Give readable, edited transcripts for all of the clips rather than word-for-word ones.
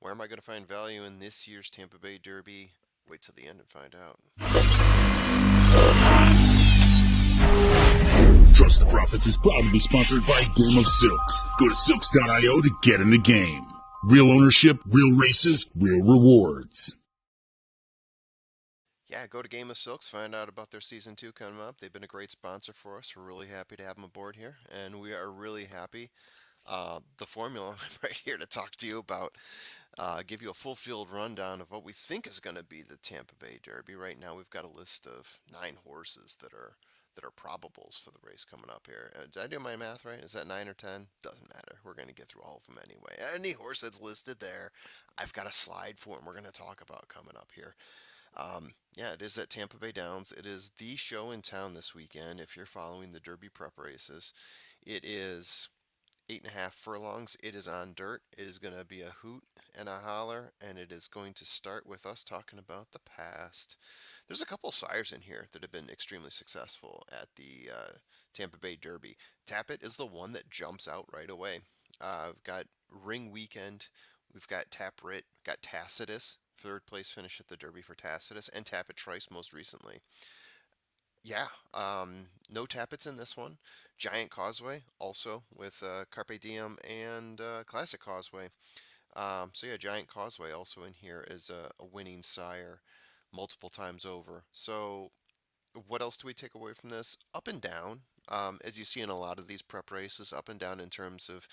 Where am I going to find value in this year's Tampa Bay Derby? Wait till the end and find out. Trust the Profits is proud to be sponsored by Game of Silks. Go to silks.io to get in the game. Real ownership, real races, real rewards. Yeah, go to Game of Silks, find out about their season 2 coming up. They've been a great sponsor for us. We're really happy to have them aboard here, and we are really happy. The formula I'm right here to talk to you about, give you a full field rundown of what we think is going to be the Tampa Bay Derby. Right now, we've got a list of 9 horses that are probables for the race coming up here. Did I do my math right? Is that 9 or 10? Doesn't matter. We're going to get through all of them anyway. Any horse that's listed there, I've got a slide for, and we're going to talk about coming up here. Yeah, it is at Tampa Bay Downs. It is the show in town this weekend if you're following the Derby prep races. It is 8.5 furlongs. It is on dirt. It is going to be a hoot and a holler, and it is going to start with us talking about the past. There's a couple sires in here that have been extremely successful at the Tampa Bay Derby. Tappet is the one that jumps out right away. We've got Ring Weekend. We've got Taprit, got Tacitus, third place finish at the Derby for Tacitus, and Tappet Trice most recently. Yeah, no Tappets in this one. Giant Causeway also with Carpe Diem and Classic Causeway. So yeah, Giant Causeway also in here is a winning sire multiple times over. So what else do we take away from this? Up and down, as you see in a lot of these prep races, up and down in terms of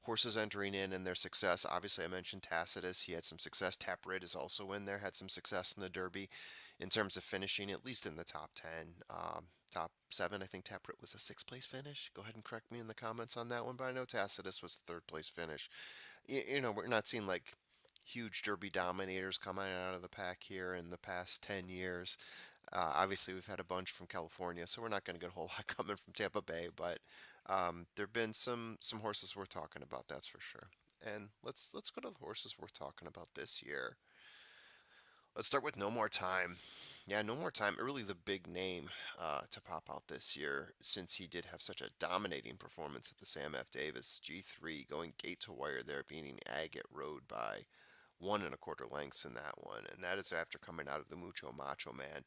horses entering in and their success. Obviously, I mentioned Tacitus. He had some success. Taprid is also in there, had some success in the Derby in terms of finishing at least in the top 10, top 7. I think Taprid was a sixth place finish. Go ahead and correct me in the comments on that one, but I know Tacitus was the third place finish. We're not seeing like huge Derby dominators coming out of the pack here in the past 10 years. Obviously, we've had a bunch from California, so we're not going to get a whole lot coming from Tampa Bay, but there've been some horses worth talking about, that's for sure. And let's go to the horses worth talking about this year. Let's start with No More Time. Yeah, No More Time, really the big name to pop out this year since he did have such a dominating performance at the Sam F. Davis G3, going gate to wire there, beating Agate Road by 1 1/4 lengths in that one. And that is after coming out of the Mucho Macho Man.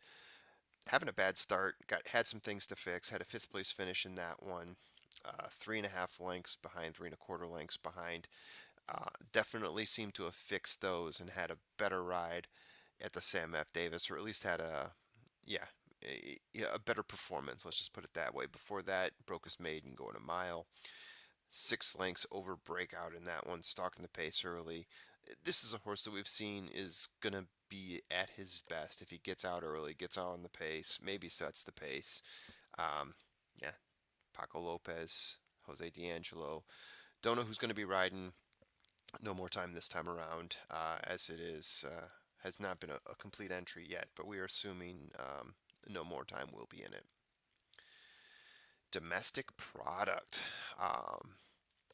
Having a bad start, had some things to fix, had a fifth place finish in that one. 3.5 lengths behind, 3 1/4 lengths behind. Definitely seemed to have fixed those and had a better ride at the Sam F. Davis, or at least had yeah, a better performance. Let's just put it that way. Before that, broke his maiden going a mile. 6 lengths over breakout in that one, stalking the pace early. This is a horse that we've seen is going to be at his best if he gets out early, gets out on the pace, maybe sets the pace. Um, yeah, Paco Lopez, Jose D'Angelo. Don't know who's going to be riding No More Time this time around, as it is has not been a complete entry yet, but we are assuming No More Time will be in it. Domestic product. Um,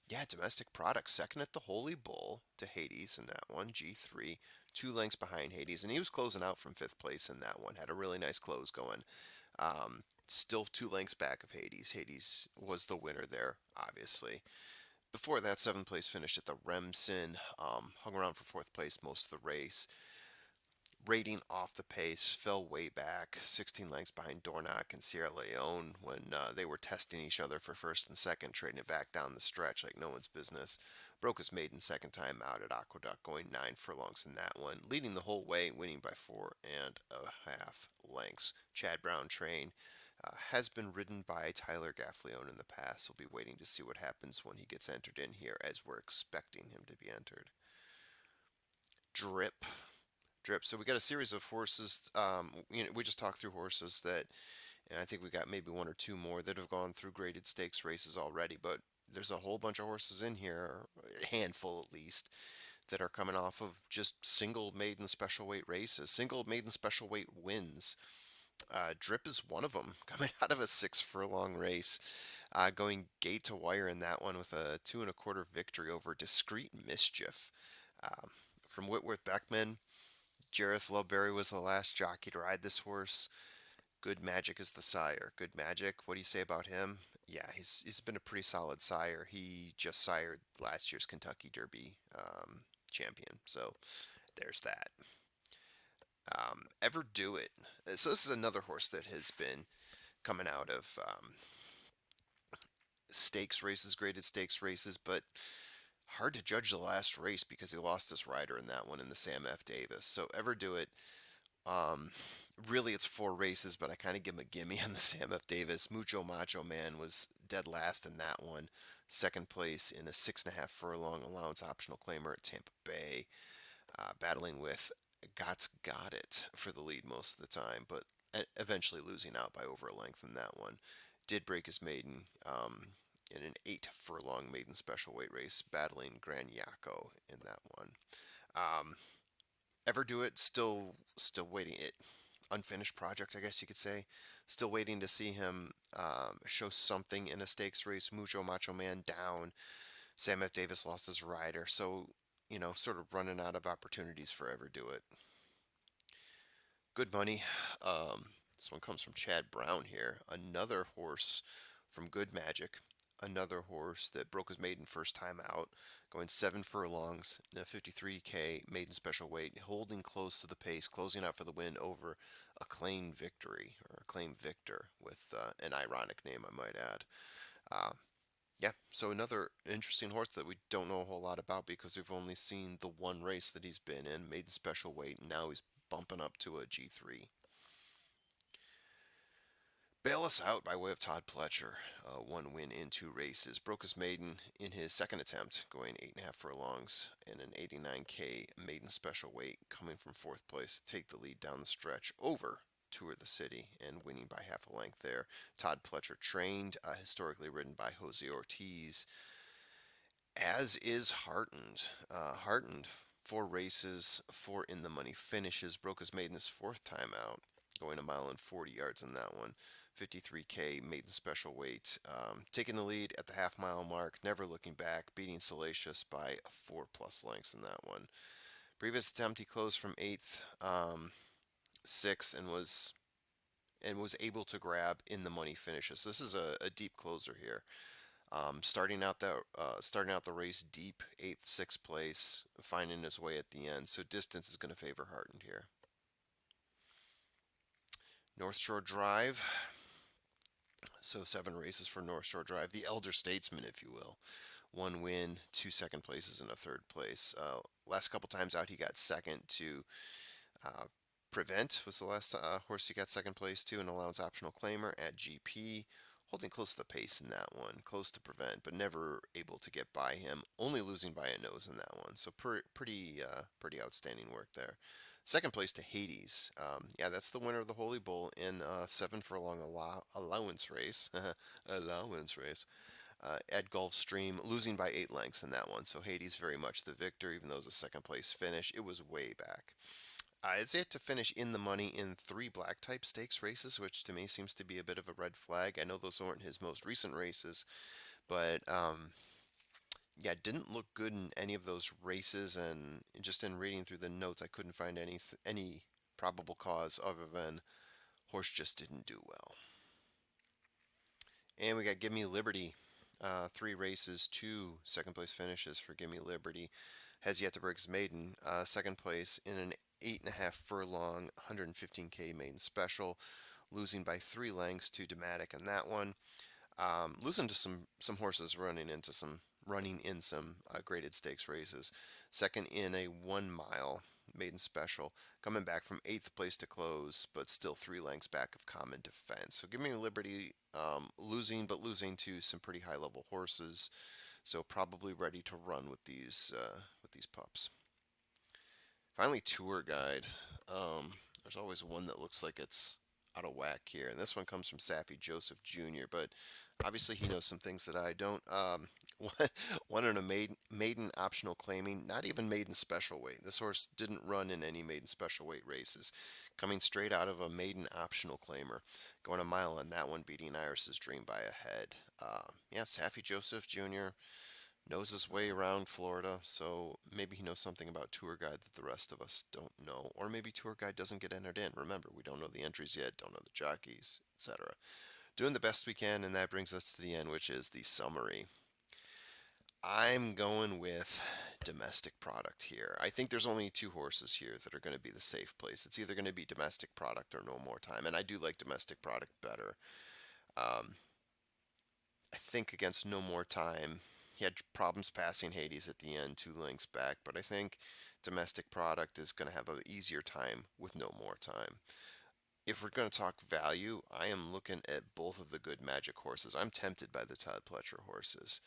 yeah, domestic product. Second at the Holy Bull to Hades in that one. G3, 2 lengths behind Hades. And he was closing out from fifth place in that one. Had a really nice close going. Still 2 lengths back of Hades. Hades was the winner there, obviously. Before that, seventh place finished at the Remsen. Hung around for fourth place most of the race. Rating off the pace, fell way back, 16 lengths behind Dornoch and Sierra Leone when they were testing each other for first and second, trading it back down the stretch like no one's business. Broke his maiden second time out at Aqueduct, going 9 furlongs in that one, leading the whole way, winning by 4.5 lengths. Chad Brown train has been ridden by Tyler Gaffleone in the past. We'll be waiting to see what happens when he gets entered in here, as we're expecting him to be entered. Drip. So we got a series of horses. We just talked through horses that, and I think we got maybe one or two more that have gone through graded stakes races already. But there's a whole bunch of horses in here, a handful at least, that are coming off of just single maiden special weight races, single maiden special weight wins. Drip is one of them, coming out of a 6 furlong race, going gate to wire in that one with a 2 1/4 victory over Discreet Mischief. Um, from Whitworth Beckman. Jareth Loveberry was the last jockey to ride this horse. Good Magic is the sire. Good Magic, what do you say about him? Yeah, he's been a pretty solid sire. He just sired last year's Kentucky Derby champion. So there's that. Ever do it. So this is another horse that has been coming out of stakes races, graded stakes races, but hard to judge the last race because he lost his rider in that one in the Sam F. Davis. So ever do it. Um, Really, it's 4 races, but I kind of give him a gimme on the Sam F. Davis. Mucho Macho Man was dead last in that one. Second place in a 6.5 furlong allowance optional claimer at Tampa Bay, battling with Gott's Got It for the lead most of the time, but eventually losing out by over a length in that one. Did break his maiden in an 8 furlong maiden special weight race, battling Gran Yaco in that one. Um, Ever do it? Still waiting. It unfinished project, I guess you could say. Still waiting to see him show something in a stakes race. Mucho Macho Man down. Sam F. Davis lost his rider, so sort of running out of opportunities for Ever do it. Good money. This one comes from Chad Brown here. Another horse from Good Magic. Another horse that broke his maiden first time out, going 7 furlongs in a 53K maiden special weight, holding close to the pace, closing out for the win over Acclaimed Victory, or Acclaimed Victor, with an ironic name, I might add. Uh, yeah, so another interesting horse that we don't know a whole lot about because we've only seen the one race that he's been in, maiden special weight, and now he's bumping up to a G3. Bail us out by way of Todd Pletcher. 1 win in 2 races. Broke his maiden in his second attempt, going 8.5 furlongs in an 89K maiden special weight, coming from fourth place to take the lead down the stretch over Tour the City and winning by half a length there. Todd Pletcher trained, historically ridden by Jose Ortiz, as is Heartened. Heartened, 4 races, 4 in the money finishes, broke his maiden his fourth time out, going 1 mile and 40 yards in that one. 53K maiden special weight, taking the lead at the half-mile mark, never looking back, beating Salacious by 4+ lengths in that one. Previous attempt, he closed from eighth, sixth, and was able to grab in the money finishes. So this is a deep closer here. Starting out the race deep, eighth, sixth place, finding his way at the end. So distance is going to favor Heartened here. Northshore Drive. So 7 races for Northshore Drive, the elder statesman, if you will. 1 win, 2 second places, and a third place. Last couple times out, he got second to uh, Prevent was the last horse he got second place to, an allowance optional claimer at GP. Holding close to the pace in that one, close to Prevent, but never able to get by him. Only losing by a nose in that one. So pretty outstanding work there. Second place to Hades. Yeah, that's the winner of the Holy Bull in 7 furlong allowance race. Allowance race. At Gulfstream, losing by 8 lengths in that one. So Hades very much the victor, even though it was a second place finish. It was way back. Is it to finish in the money in 3 black type stakes races, which to me seems to be a bit of a red flag. I know those weren't his most recent races, but yeah, didn't look good in any of those races. And just in reading through the notes, I couldn't find any probable cause other than horse just didn't do well. And we got Give Me Liberty. 3 races, 2 second place finishes for Give Me Liberty. Has yet to break his maiden. Second place in an 8.5 furlong, 115K maiden special, losing by 3 lengths to Dematic in that one. Losing to some horses running in some graded stakes races. Second in a 1 mile maiden special, coming back from eighth place to close, but still 3 lengths back of Common Defense. So Give Me Liberty, losing, but losing to some pretty high level horses. So probably ready to run with these pups. Finally, Tour Guide. There's always one that looks like it's out of whack here, and this one comes from Saffy Joseph Jr. But obviously, he knows some things that I don't. One in a maiden optional claiming, not even maiden special weight. This horse didn't run in any maiden special weight races. Coming straight out of a maiden optional claimer, going a mile on that one, beating Iris's Dream by a head. Yeah, Saffy Joseph Jr. knows his way around Florida, so maybe he knows something about Tour Guide that the rest of us don't know. Or maybe Tour Guide doesn't get entered in. Remember, we don't know the entries yet, don't know the jockeys, etc. Doing the best we can, and that brings us to the end, which is the summary. I'm going with domestic product here. I think there's only two horses here that are going to be the safe place. It's either going to be domestic product or no more time, and I do like domestic product better. Um, I think against no more time, he had problems passing Hades at the end, 2 lengths back, but I think domestic product is going to have an easier time with no more time. If we're going to talk value, I am looking at both of the good magic horses. I'm tempted by the Todd Pletcher horses.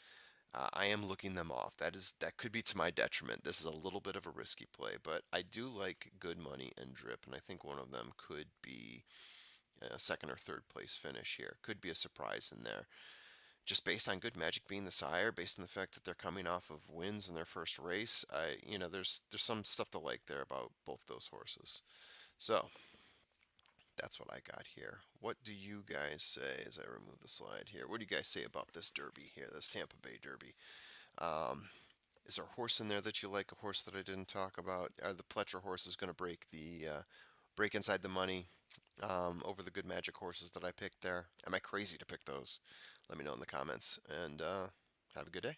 I am looking them off. That could be to my detriment. This is a little bit of a risky play, but I do like good money and drip, and I think one of them could be a second or third place finish here. Could be a surprise in there. Just based on good magic being the sire, based on the fact that they're coming off of wins in their first race, there's some stuff to like there about both those horses. So that's what I got here. What do you guys say as I remove the slide here? What do you guys say about this Derby here, this Tampa Bay Derby? Um, is there a horse in there that you like? A horse that I didn't talk about? Are the Pletcher horses going to break inside the money over the good magic horses that I picked there? Am I crazy to pick those? Let me know in the comments, and have a good day.